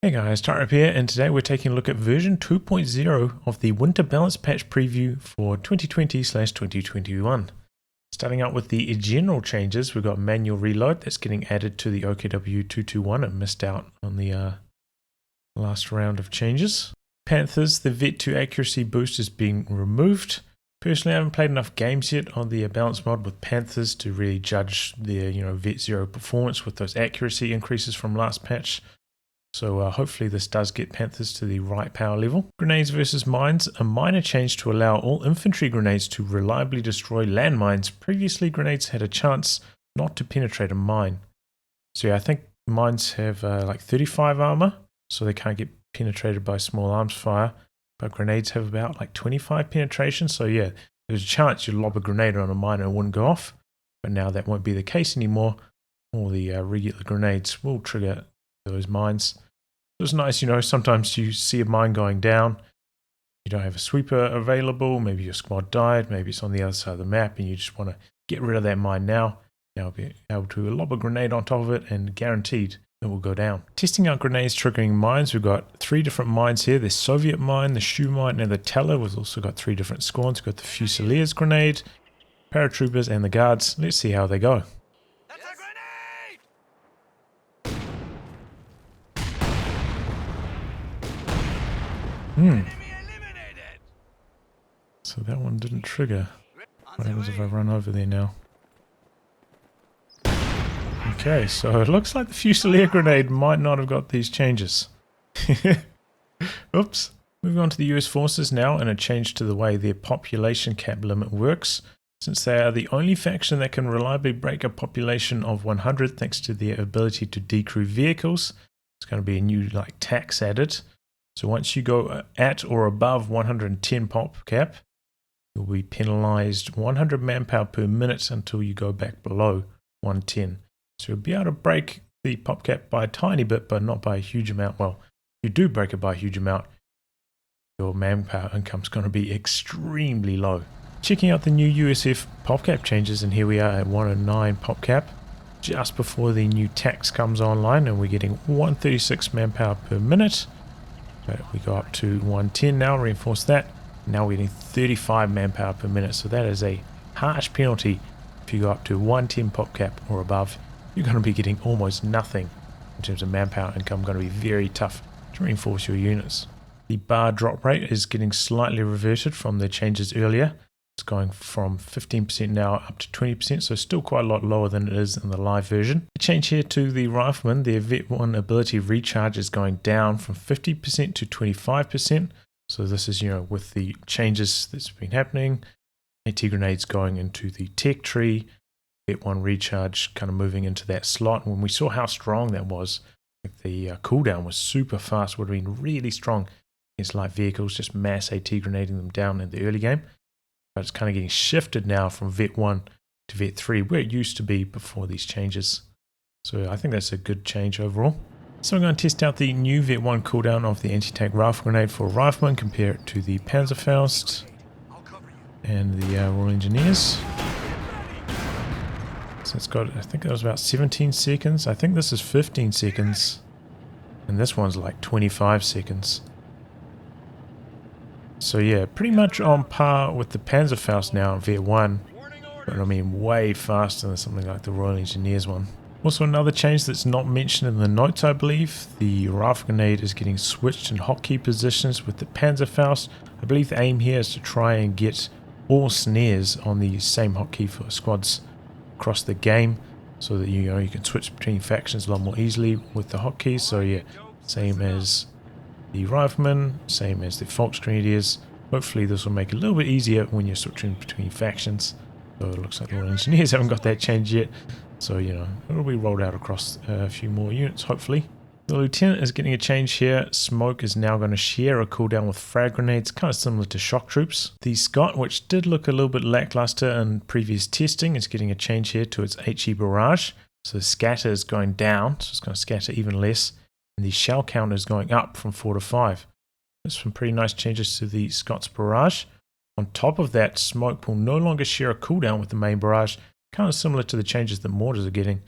Hey guys, T34 here, and today we're taking a look at version 2.0 of the Winter Balance Patch preview for 2020/2021. Starting out with the general changes, we've got manual reload that's getting added to the OKW221. It missed out on the last round of changes. Panthers, the Vet 2 accuracy boost is being removed. Personally, I haven't played enough games yet on the balance mod with Panthers to really judge their Vet 0 performance with those accuracy increases from last patch. So hopefully this does get Panthers to the right power level. Grenades versus mines, a minor change to allow all infantry grenades to reliably destroy landmines. Previously, grenades had a chance not to penetrate a mine. So yeah, I think mines have like 35 armor, so they can't get penetrated by small arms fire. But grenades have about like 25 penetration, so yeah, there's a chance you lob a grenade on a mine and it wouldn't go off. But now that won't be the case anymore. All the regular grenades will trigger those mines. It's nice, sometimes you see a mine going down, you don't have a sweeper available, maybe your squad died, maybe it's on the other side of the map and you just want to get rid of that mine now. Now be able to lob a grenade on top of it and guaranteed it will go down. Testing out grenades triggering mines, we've got 3 different mines here. The Soviet mine, the Shoe mine and the Teller. We've also got 3 different squads. We've got the Fusiliers grenade, paratroopers and the guards. Let's see how they go. So that one didn't trigger. What happens if I run over there now? Okay, so it looks like the Fusilier grenade might not have got these changes. Oops. Moving on to the US forces now, and a change to the way their population cap limit works. Since they are the only faction that can reliably break a population of 100 thanks to their ability to decrew vehicles, it's going to be a new tax added. So once you go at or above 110 pop cap, you'll be penalized 100 manpower per minute until you go back below 110. So you'll be able to break the pop cap by a tiny bit, but not by a huge amount. Well, if you do break it by a huge amount, your manpower income is going to be extremely low. Checking out the new USF pop cap changes, and here we are at 109 pop cap, just before the new tax comes online, and we're getting 136 manpower per minute. But we go up to 110 now, reinforce that. Now we're getting 35 manpower per minute, so that is a harsh penalty. If you go up to 110 pop cap or above, you're going to be getting almost nothing in terms of manpower income. Going to be very tough to reinforce your units. The bar drop rate is getting slightly reverted from the changes earlier. It's going from 15% now up to 20%, so still quite a lot lower than it is in the live version. The change here to the Rifleman, their Vet 1 ability recharge is going down from 50% to 25%. So this is, with the changes that's been happening, AT grenades going into the tech tree, Vet 1 recharge kind of moving into that slot. When we saw how strong that was, the cooldown was super fast, would have been really strong against light vehicles, just mass AT grenading them down in the early game. But it's kind of getting shifted now from Vet 1 to Vet 3, where it used to be before these changes. So I think that's a good change overall. So I'm going to test out the new Vet 1 cooldown of the anti-tank rifle grenade for Rifleman, compare it to the Panzer Faust and the Royal Engineers. So it's got, I think it was about 17 seconds. I think this is 15 seconds. And this one's like 25 seconds. So yeah, pretty much on par with the Panzer Faust now in Vet 1. But I mean way faster than something like the Royal Engineers one. Also another change that's not mentioned in the notes, I believe. The rifle grenade is getting switched in hotkey positions with the Panzer Faust. I believe the aim here is to try and get all snares on the same hotkey for squads across the game, so that you can switch between factions a lot more easily with the hotkeys. So yeah, same as the Rifleman, same as the Volksgrenadiers. Hopefully this will make it a little bit easier when you're switching between factions. So it looks like the Royal Engineers haven't got that change yet. So, it'll be rolled out across a few more units, hopefully. The Lieutenant is getting a change here. Smoke is now going to share a cooldown with frag grenades, kind of similar to shock troops. The Scott, which did look a little bit lackluster in previous testing, is getting a change here to its HE Barrage. So the scatter is going down, so it's going to scatter even less. And the shell count is going up from 4 to 5. There's some pretty nice changes to the Scott's Barrage. On top of that, Smoke will no longer share a cooldown with the main Barrage, kind of similar to the changes that mortars are getting.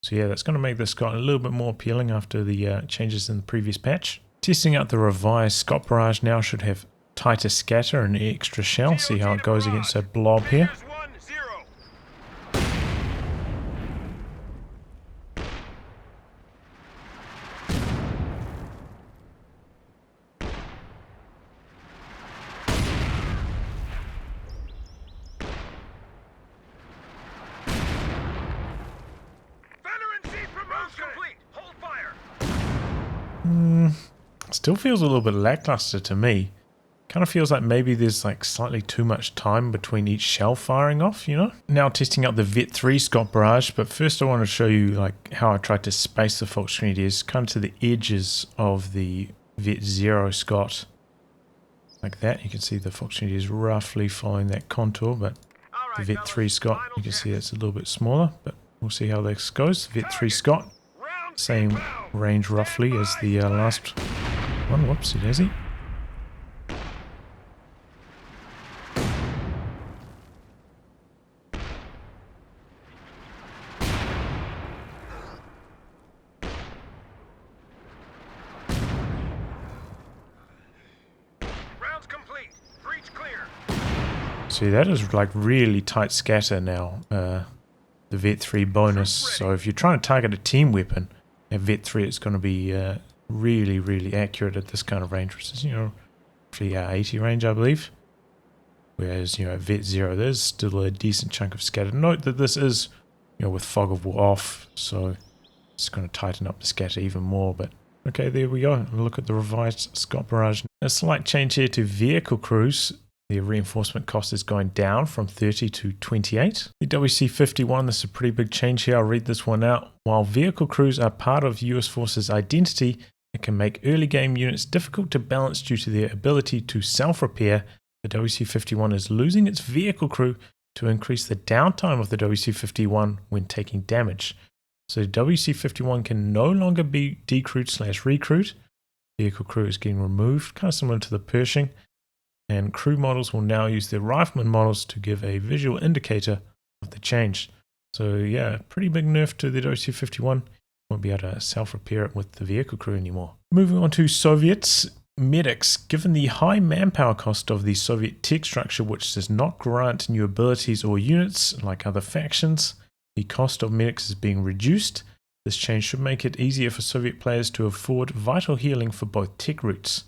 So yeah, that's going to make this Scott a little bit more appealing after the changes in the previous patch. Testing out the revised Scott Barrage now should have tighter scatter and extra shell. See how it goes against a blob here. Still feels a little bit lackluster to me. Kind of feels like maybe there's like slightly too much time between each shell firing off, you know? Now testing out the Vet 3 Scott Barrage, but first I want to show you like how I tried to space the fault grenadiers kind of to the edges of the Vet 0 Scott. Like that, you can see the fault grenadiers roughly following that contour, but the Vet 3 Scott, you can see it's a little bit smaller, but we'll see how this goes. Vet 3 Scott, same range roughly as the last one. Whoopsie daisy. Rounds complete. Breach clear. See, that is like really tight scatter now. The Vet 3 bonus. So if you're trying to target a team weapon, at Vet 3 it's going to be really accurate at this kind of range, which is, you know, roughly 80 range, I believe. Whereas, you know, at Vet 0 there's still a decent chunk of scatter. Note that this is, you know, with fog of war off, so it's going to tighten up the scatter even more. But okay, there we go. Look at the revised Scott Barrage. A slight change here to vehicle crews. The reinforcement cost is going down from 30 to 28. The WC-51, this is a pretty big change here. I'll read this one out. While vehicle crews are part of US Forces identity, it can make early game units difficult to balance due to their ability to self-repair. The WC-51 is losing its vehicle crew to increase the downtime of the WC-51 when taking damage. So the WC-51 can no longer be decrewed/recrewed. Vehicle crew is getting removed, kind of similar to the Pershing. And crew models will now use their Rifleman models to give a visual indicator of the change. So yeah, pretty big nerf to the WC-51. Won't be able to self-repair it with the vehicle crew anymore. Moving on to Soviets. Medics. Given the high manpower cost of the Soviet tech structure, which does not grant new abilities or units like other factions, the cost of medics is being reduced. This change should make it easier for Soviet players to afford vital healing for both tech routes.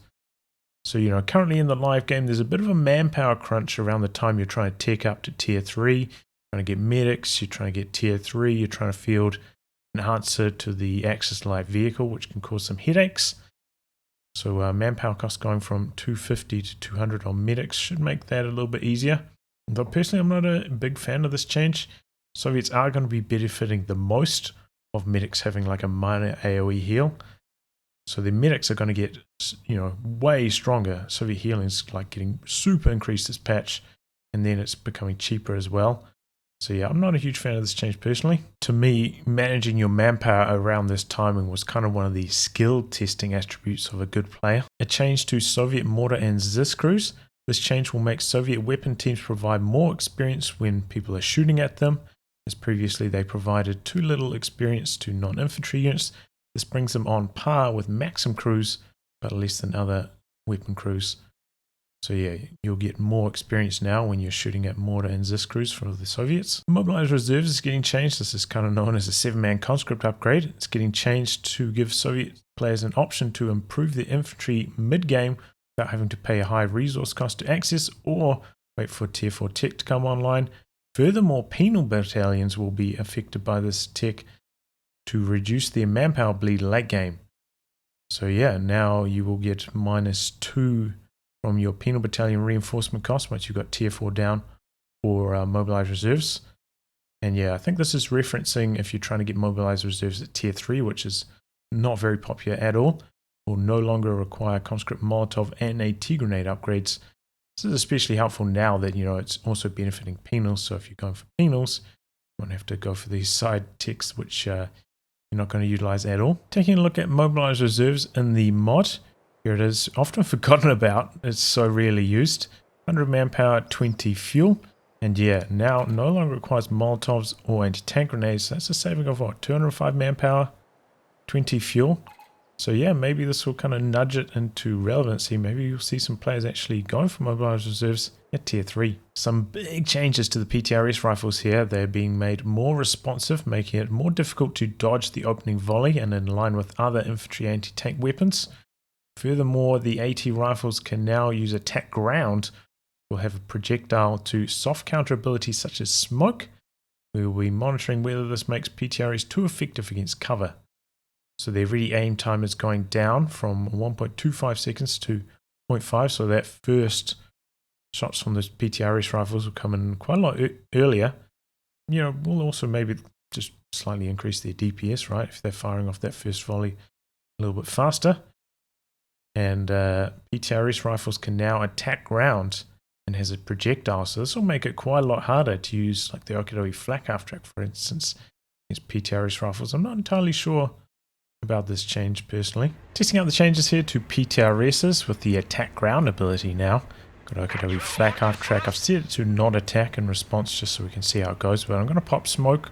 So, you know, currently in the live game, there's a bit of a manpower crunch around the time you're trying to tech up to tier 3, trying to get medics, you're trying to get tier 3, you're trying to field an answer to the Axis light vehicle, which can cause some headaches. So manpower cost going from 250 to 200 on medics should make that a little bit easier. Though personally, I'm not a big fan of this change. Soviets are going to be benefiting the most of medics having like a minor AoE heal. So the medics are going to get, you know, way stronger. Soviet healing is like getting super increased this patch, and then it's becoming cheaper as well. So yeah, I'm not a huge fan of this change personally. To me, managing your manpower around this timing was kind of one of the skill testing attributes of a good player. A change to Soviet mortar and ZIS crews. This change will make Soviet weapon teams provide more experience when people are shooting at them, as previously they provided too little experience to non-infantry units. This brings them on par with Maxim crews, but less than other weapon crews. So yeah, you'll get more experience now when you're shooting at mortar and ZIS crews for the Soviets. Mobilize Reserves is getting changed. This is kind of known as a 7-man conscript upgrade. It's getting changed to give Soviet players an option to improve their infantry mid-game without having to pay a high resource cost to access or wait for tier 4 tech to come online. Furthermore, penal battalions will be affected by this tech to reduce their manpower bleed late game. So yeah, now you will get -2 from your penal battalion reinforcement cost once you've got tier 4 down for Mobilize Reserves. And yeah, I think this is referencing if you're trying to get Mobilize Reserves at tier 3, which is not very popular at all, will no longer require conscript Molotov and AT grenade upgrades. This is especially helpful now that, you know, it's also benefiting penals. So if you're going for penals, you won't have to go for these side techs, which you're not going to utilize at all. Taking a look at Mobilize Reserves in the mod, here it is, often forgotten about, it's so rarely used. 100 manpower, 20 fuel. And yeah, now no longer requires Molotovs or anti-tank grenades. That's a saving of what, 205 manpower, 20 fuel. So yeah, maybe this will kind of nudge it into relevancy. Maybe you'll see some players actually going for Mobilize Reserves at tier 3. Some big changes to the PTRS rifles here. They're being made more responsive, making it more difficult to dodge the opening volley and in line with other infantry anti-tank weapons. Furthermore, the AT rifles can now use attack ground. We'll have a projectile to soft counter abilities such as smoke. We will be monitoring whether this makes PTRS too effective against cover. So their ready aim time is going down from 1.25 seconds to 0.5. So that first shots from those PTRS rifles will come in quite a lot earlier. You know, we'll also maybe just slightly increase their DPS, right? If they're firing off that first volley a little bit faster. And PTRS rifles can now attack ground and has a projectile. So this will make it quite a lot harder to use like the Okidogi flak half track, for instance, against PTRS rifles. I'm not entirely sure about this change personally. Testing out the changes here to PTRSs with the attack ground ability now. Got Okidogi flak half track. I've set it to not attack in response just so we can see how it goes. But I'm going to pop smoke.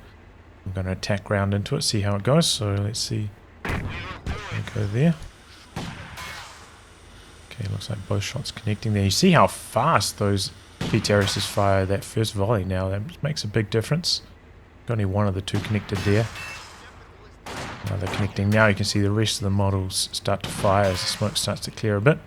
I'm going to attack ground into it, see how it goes. So let's see. Go there. Okay, looks like both shots connecting there. You see how fast those PTRSs fire that first volley now. That makes a big difference. Got only one of the two connected there. Now they're connecting. Now you can see the rest of the models start to fire as the smoke starts to clear a bit.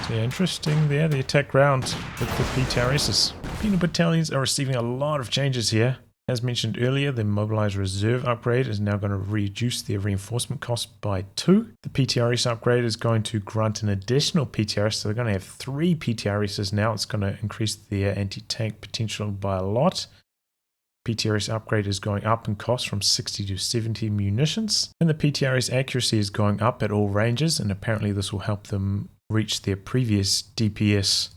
So yeah, interesting there, the attack ground with the PTRSs. Penal battalions are receiving a lot of changes here. As mentioned earlier, the Mobilize Reserve upgrade is now going to reduce their reinforcement cost by 2. The PTRS upgrade is going to grant an additional PTRS, so they're going to have 3 PTRSs now. It's going to increase their anti-tank potential by a lot. PTRS upgrade is going up in cost from 60 to 70 munitions. And the PTRS accuracy is going up at all ranges, and apparently this will help them reach their previous DPS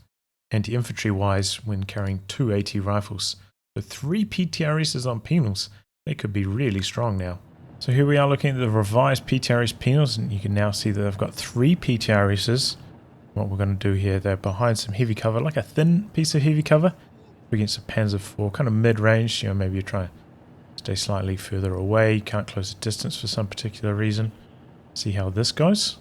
anti-infantry wise when carrying 2 AT rifles. So 3 PTRSs on Penals. They could be really strong now. So here we are looking at the revised PTRS Penals, and you can now see that they've got 3 PTRSs. What we're going to do here, they're behind some heavy cover, like a thin piece of heavy cover against a Panzer 4, kind of mid-range. You know, maybe you try to stay slightly further away, you can't close the distance for some particular reason. See how this goes.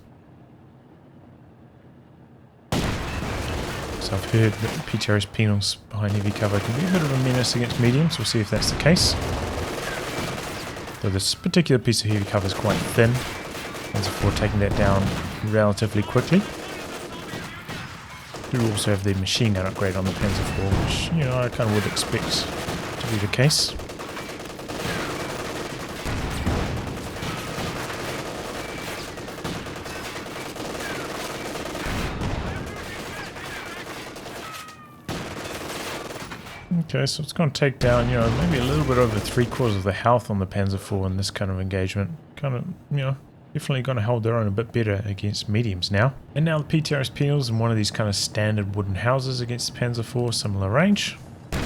So I've heard that PTRS Penals behind heavy cover can be a bit of a menace against mediums. We'll see if that's the case. Though this particular piece of heavy cover is quite thin. Panzer 4 taking that down relatively quickly. We do also have the machine gun upgrade on the Panzer 4, which, you know, I kind of would expect to be the case. Okay, so it's going to take down, you know, maybe a little bit over 3/4 of the health on the Panzer 4 in this kind of engagement. Kind of, you know, definitely going to hold their own a bit better against mediums now. And now the PTRS Penals in one of these kind of standard wooden houses against the Panzer 4, similar range. Okay,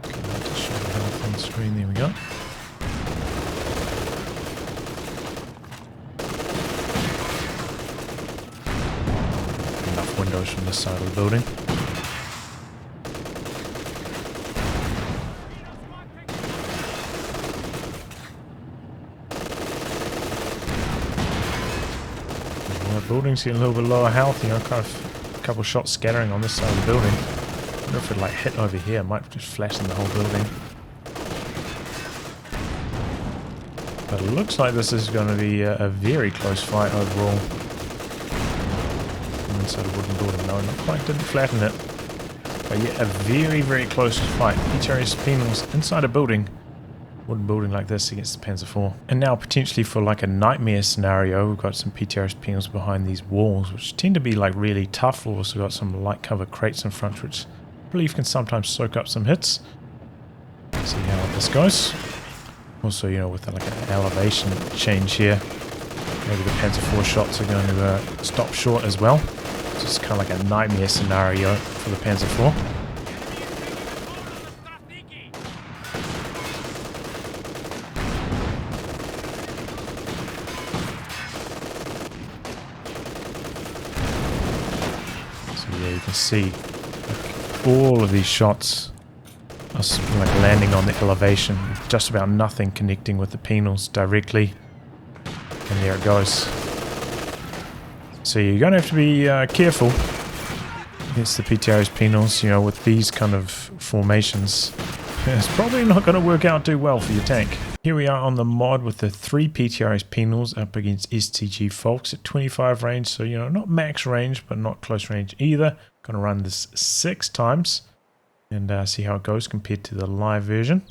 I'll just show the health on the screen, there we go. Enough windows from this side of the building. Building's getting a little bit lower health, you know, kind of a couple shots scattering on this side of the building. I wonder if it like hit over here, it might just flatten the whole building. But it looks like this is going to be a very close fight overall. Inside a wooden building, no, not quite, didn't flatten it. But yeah, a very, very close fight. PTRS Penals inside a building. Wooden building like this against the Panzer 4. And now potentially for like a nightmare scenario, we've got some PTRS Penals behind these walls, which tend to be like really tough. We've also got some light cover crates in front, which I believe can sometimes soak up some hits. See how this goes. Also, you know, with like an elevation change here, maybe the Panzer 4 shots are going to stop short as well. So it's kind of like a nightmare scenario for the Panzer 4. You can see all of these shots are like landing on the elevation, just about nothing connecting with the Penals directly, and there it goes. So you're going to have to be careful against the PTRS Penals, you know, with these kind of formations. It's probably not going to work out too well for your tank. Here we are on the mod with the 3 PTRS Penals up against STG Folks at 25 range, so you know, not max range but not close range either. Going to run this 6 times and see how it goes compared to the live version.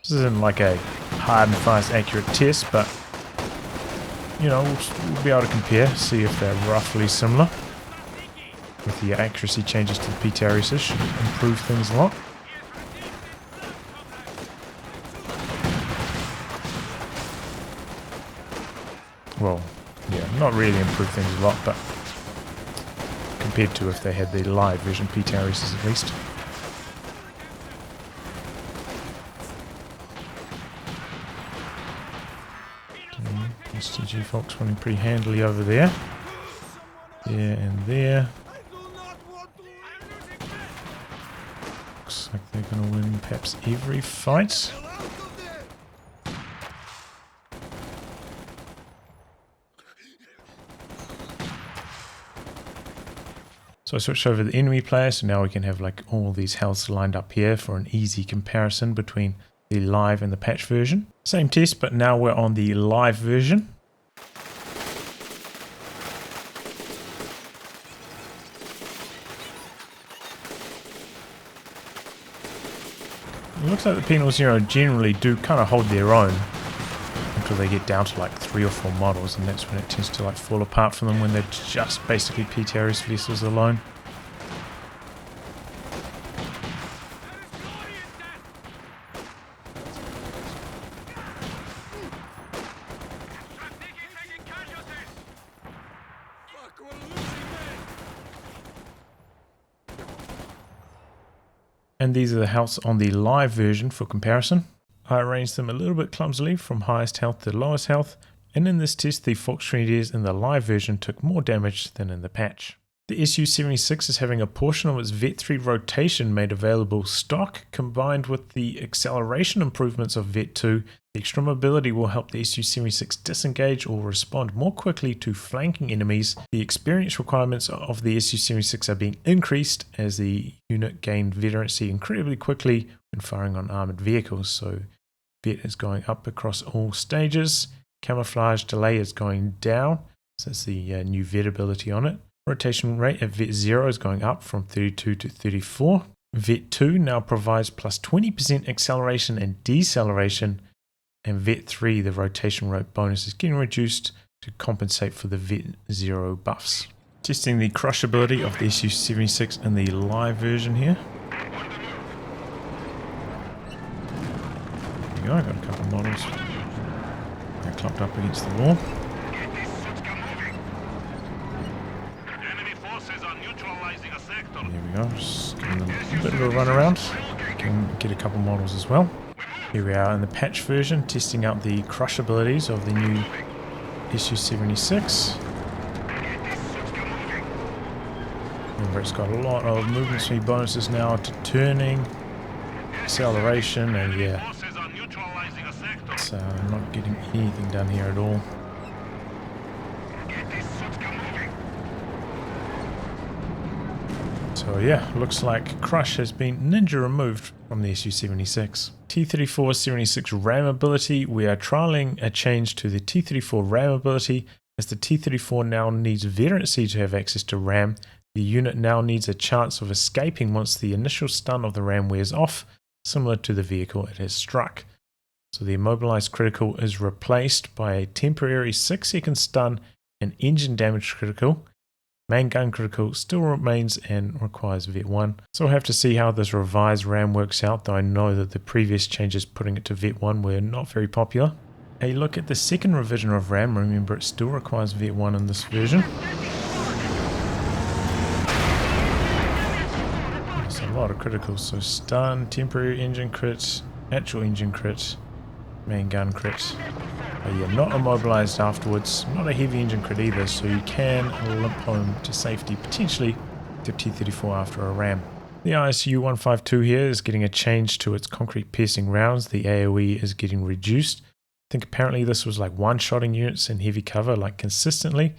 This isn't like a hard and fast accurate test, but you know, we'll be able to compare, see if they're roughly similar. With the accuracy changes to the PTRS, should improve things a lot. Well, yeah, not really improve things a lot, but compared to if they had the live version PTRSs at least. STG Fox running pretty handily over there. There and there. Looks like they're going to win perhaps every fight. So I switched over to the enemy player, so now we can have like all these healths lined up here for an easy comparison between the live and the patch version. Same test, but now we're on the live version. It looks like the Penals, you know, generally do kind of hold their own until they get down to like 3 or 4 models, and that's when it tends to like fall apart from them, when they're just basically PTRS vessels alone. And these are the healths on the live version for comparison. I arranged them a little bit clumsily from highest health to lowest health, and in this test the Fox Grenadiers in the live version took more damage than in the patch. The Su-76 is having a portion of its Vet 3 rotation made available stock. Combined with the acceleration improvements of Vet 2, the extra mobility will help the Su-76 disengage or respond more quickly to flanking enemies. The experience requirements of the Su-76 are being increased as the unit gained veterancy incredibly quickly when firing on armoured vehicles, so Vet is going up across all stages. Camouflage delay is going down, so that's the new Vet ability on it. Rotation rate at Vet 0 is going up from 32 to 34. Vet 2 now provides plus 20% acceleration and deceleration, and Vet 3, the rotation rate bonus, is getting reduced to compensate for the Vet 0 buffs. Testing the crushability of the Su-76 in the live version here. There you go, I got a couple of models. They're clumped up against the wall. There we go, just giving them a bit of a run around. Can get a couple models as well. Here we are in the patch version, testing out the crush abilities of the new Su-76. Remember, it's got a lot of movement speed bonuses now to turning, acceleration, and yeah, it's not getting anything done here at all. So yeah, looks like Crush has been ninja removed from the Su-76. T34 76 Ram ability, we are trialling a change to the T34 Ram ability, as the T34 now needs veterancy to have access to Ram. The unit now needs a chance of escaping once the initial stun of the Ram wears off, similar to the vehicle it has struck. So the immobilized critical is replaced by a temporary 6-second stun and engine damage critical. Main gun critical still remains and requires Vet 1. So we'll have to see how this revised RAM works out, though I know that the previous changes putting it to Vet 1 were not very popular. A look at the second revision of RAM, remember it still requires Vet 1 in this version. There's a lot of criticals, so stun, temporary engine crit, actual engine crit, main gun crit. But yeah, not immobilized afterwards, not a heavy engine crit either, so you can limp home to safety, potentially to T34 after a ram. The ISU-152 here is getting a change to its concrete piercing rounds. The AoE is getting reduced. I think apparently this was like one-shotting units in heavy cover like consistently.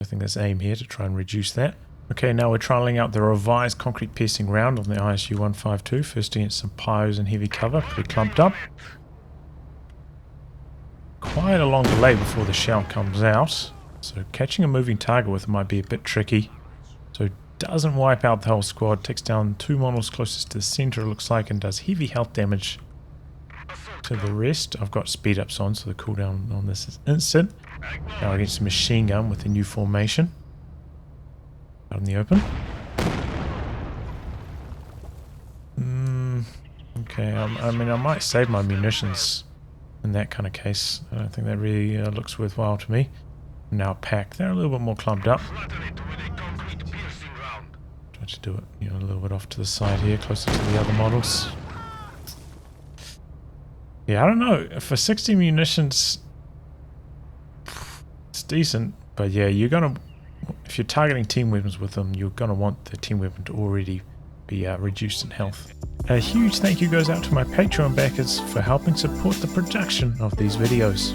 I think there's aim here to try and reduce that. Okay, now we're trialing out the revised concrete piercing round on the ISU-152. First against some pyros in heavy cover, pretty clumped up. Quite a long delay before the shell comes out. So catching a moving target with it might be a bit tricky. So doesn't wipe out the whole squad, takes down 2 models closest to the center it looks like, and does heavy health damage to the rest. I've got speed ups on, so the cooldown on this is instant. Now against a machine gun with a new formation. Out in the open. Okay, I mean I might save my munitions in that kind of case. I don't think that really looks worthwhile to me. Now pack, they're a little bit more clumped up. Try to do it, you know, a little bit off to the side here, closer to the other models. Yeah, I don't know. For 60 munitions, it's decent, but yeah, you're gonna, if you're targeting team weapons with them, you're gonna want the team weapon to already be reduced in health. A huge thank you goes out to my Patreon backers for helping support the production of these videos.